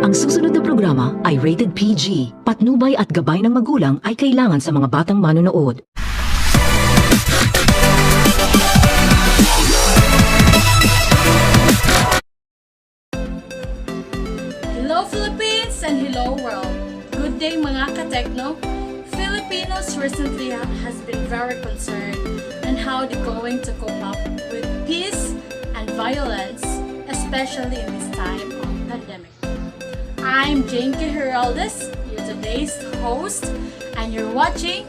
Ang susunod na programa ay rated PG. Patnubay at gabay ng magulang ay kailangan sa mga batang manonood. Hello Philippines and hello world. Good day mga ka-techno. Filipinos recently has been very concerned on how they're going to cope up with peace and violence, especially in this time of pandemic. I'm Janky Heraldez, your today's host, and you're watching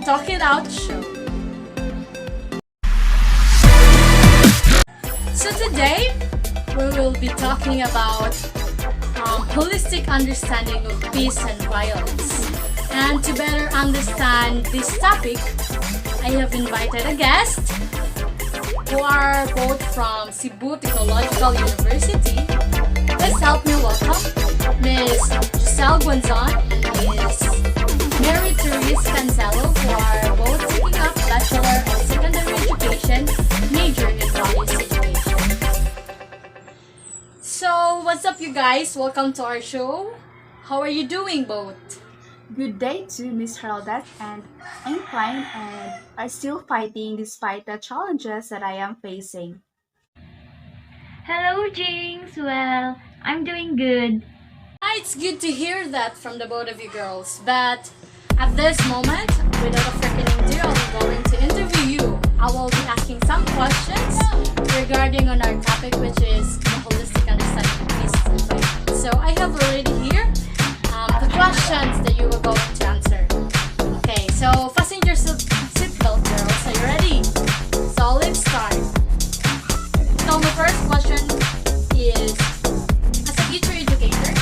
Talk It Out Show. So today, we will be talking about holistic understanding of peace and violence. And to better understand this topic, I have invited a guest who are both from Cebu Technological University. Please help me welcome Ms. Giselle Guanzon and Ms. Mary Therese Cancelo, who are both taking up Bachelor of Secondary Education, major in Values Education. So, what's up you guys? Welcome to our show. How are you doing both? Good day to Ms. Heraldez, and I'm fine and are still fighting despite the challenges that I am facing. Hello, Jinx. Well, I'm doing good. It's good to hear that from the both of you girls. But at this moment, without a freaking ado, I'm going to interview you. I will be asking some questions regarding on our topic, which is the holistic understanding of peace and violence. So I have already here the questions that you were going to answer. Okay, so fasten your seatbelt, girls. Are you ready? So let's start. So my first question is, as a future educator,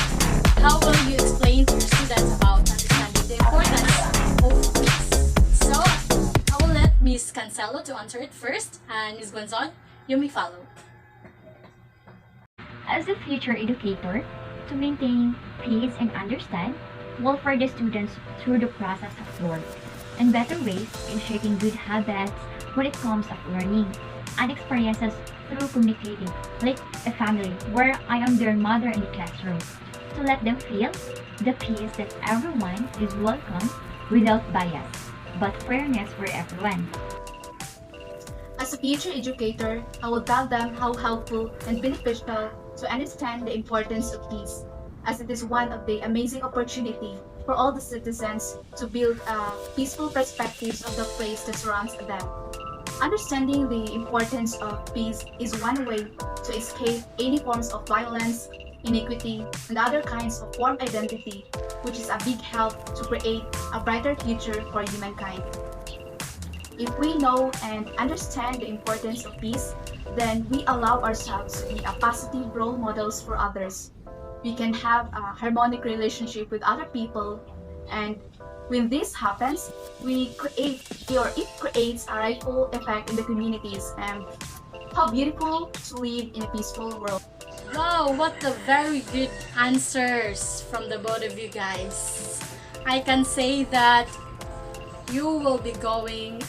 how will you explain to your students about understanding the importance of peace? So I will let Ms. Cancelo to answer it first, and Ms. Guanzon, you may follow. As a future educator, to maintain peace and understand, will for the students through the process of work and better ways in shaping good habits when it comes of learning and experiences through communicating like a family where I am their mother in the classroom, to let them feel the peace that everyone is welcome without bias, but fairness for everyone. As a future educator, I will tell them how helpful and beneficial to understand the importance of peace, as it is one of the amazing opportunity for all the citizens to build peaceful perspectives of the place that surrounds them. Understanding the importance of peace is one way to escape any forms of violence, inequity, and other kinds of formed identity, which is a big help to create a brighter future for humankind. If we know and understand the importance of peace, then we allow ourselves to be a positive role models for others. We can have a harmonic relationship with other people, and when this happens, it creates a ripple effect in the communities. And how beautiful to live in a peaceful world. Wow, what a very good answers from the both of you guys. I can say that you will be going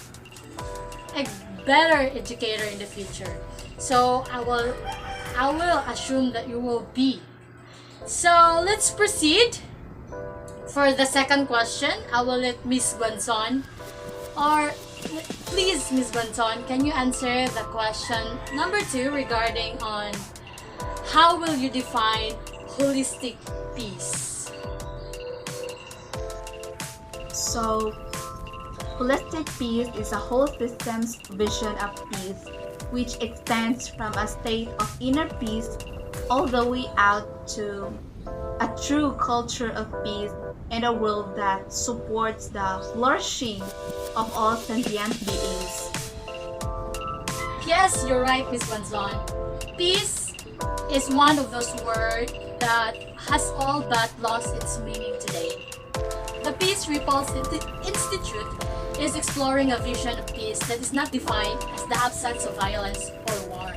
a better educator in the future. So I will assume that you will be. So let's proceed. For the second question, I will let Ms. Guanzon, or please Ms. Guanzon, can you answer the question number 2 regarding on how will you define holistic peace? So, holistic peace is a whole system's vision of peace, which extends from a state of inner peace all the way out to a true culture of peace and a world that supports the flourishing of all sentient beings. Yes, you're right, Ms. Guanzon. Peace is one of those words that has all but lost its meaning today. The Peace Ripples Institute is exploring a vision of peace that is not defined as the absence of violence or war,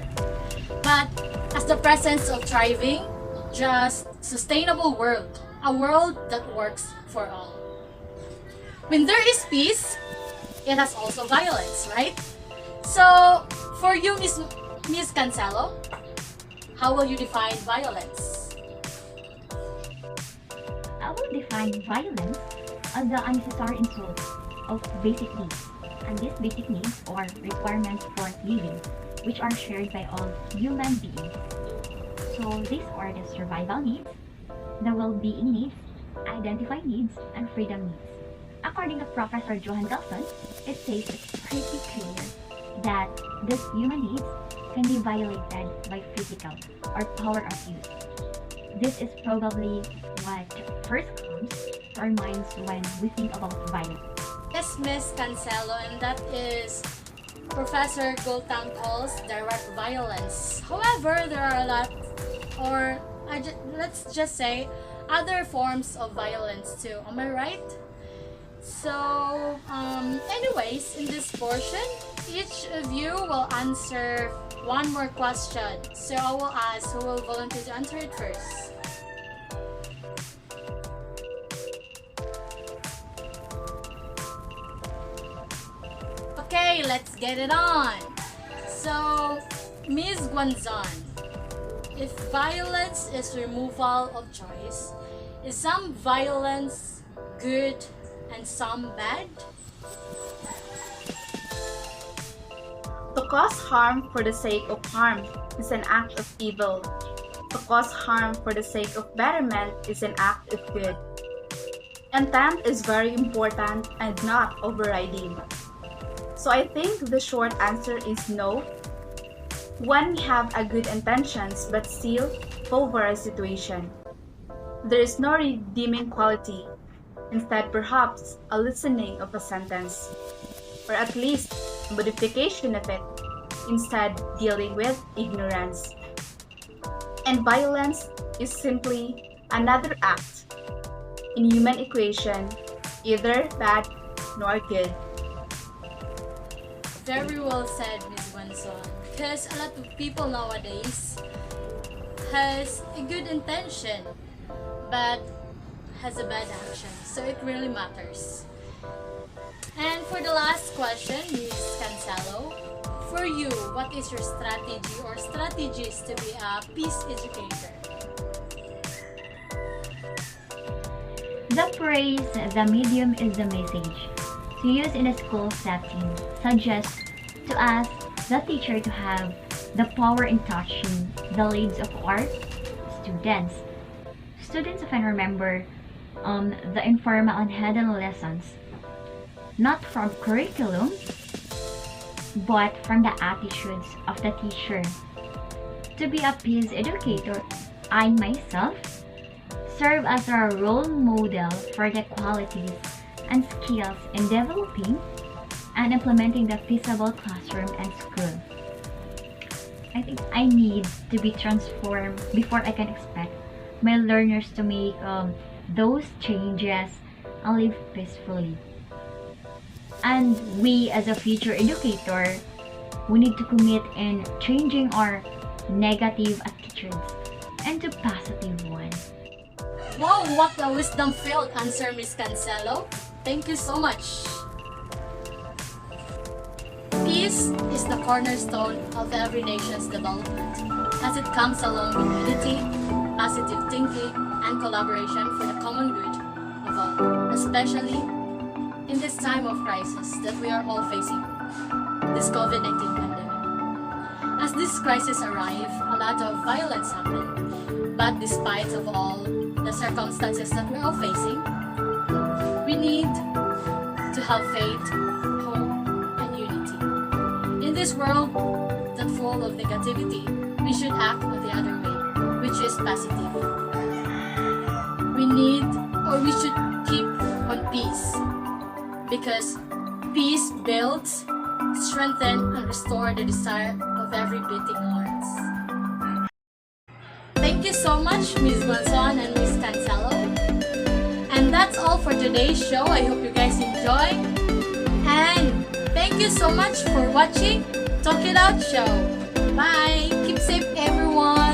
but as the presence of thriving, just, sustainable world, a world that works for all. When there is peace, it has also violence, right? So, for you, Ms. Cancelo, how will you define violence? I will define violence as the unnecessary insult of basic needs. And these basic needs are requirements for living, which are shared by all human beings. So these are the survival needs, the well-being needs, identified needs, and freedom needs. According to Professor Johan Galson, it says it's pretty clear that these human needs can be violated by physical or power abuse. This is probably what first comes to our minds when we think about violence. Yes, Miss Cancelo, and that is Professor Gultam calls direct violence. However, there are a lot, or let's just say, other forms of violence too. Am I right? So, anyways, in this portion, each of you will answer one more question. So I will ask who will volunteer to answer it first. Okay, let's get it on. So, Ms. Guanzon, if violence is removal of choice, is some violence good and some bad? To cause harm for the sake of harm is an act of evil. To cause harm for the sake of betterment is an act of good. Intent is very important and not overriding. So I think the short answer is no. When we have a good intentions but still favor a situation, there is no redeeming quality. Instead, perhaps a listening of a sentence, or at least modification of it, instead dealing with ignorance. And violence is simply another act in human equation, either bad nor good. Very well said, Ms. Guanzon. Because a lot of people nowadays has a good intention, but has a bad action. So it really matters. And for the last question, Ms. Cancelo, for you, what is your strategy or strategies to be a peace educator? The phrase, the medium is the message, to use in a school setting suggests to ask the teacher to have the power in touching the lives of our students. Students often remember the informal and hidden lessons, not from curriculum, but from the attitudes of the teacher. To be a peace educator, I myself serve as a role model for the qualities and skills in developing and implementing the feasible classroom and school. I think I need to be transformed before I can expect my learners to make those changes and live peacefully. And we as a future educator, we need to commit in changing our negative attitudes into positive ones. Wow, what a wisdom-filled answer, Ms. Cancelo. Thank you so much. Peace is the cornerstone of every nation's development, as it comes along with unity, positive thinking, and collaboration for the common good of all, especially in this time of crisis that we are all facing, this COVID-19 pandemic. As this crisis arrives, a lot of violence happen, but despite of all the circumstances that we're all facing, we need to have faith, hope, and unity. In this world that's full of negativity, we should act on the other way, which is positive. We should keep on peace, because peace builds, strengthens, and restores the desire of every beating heart. Thank you so much, Ms. Guanzon and Ms. Cancelo. And that's all for today's show. I hope you guys enjoy. And thank you so much for watching Talk It Out Show. Bye! Keep safe, everyone!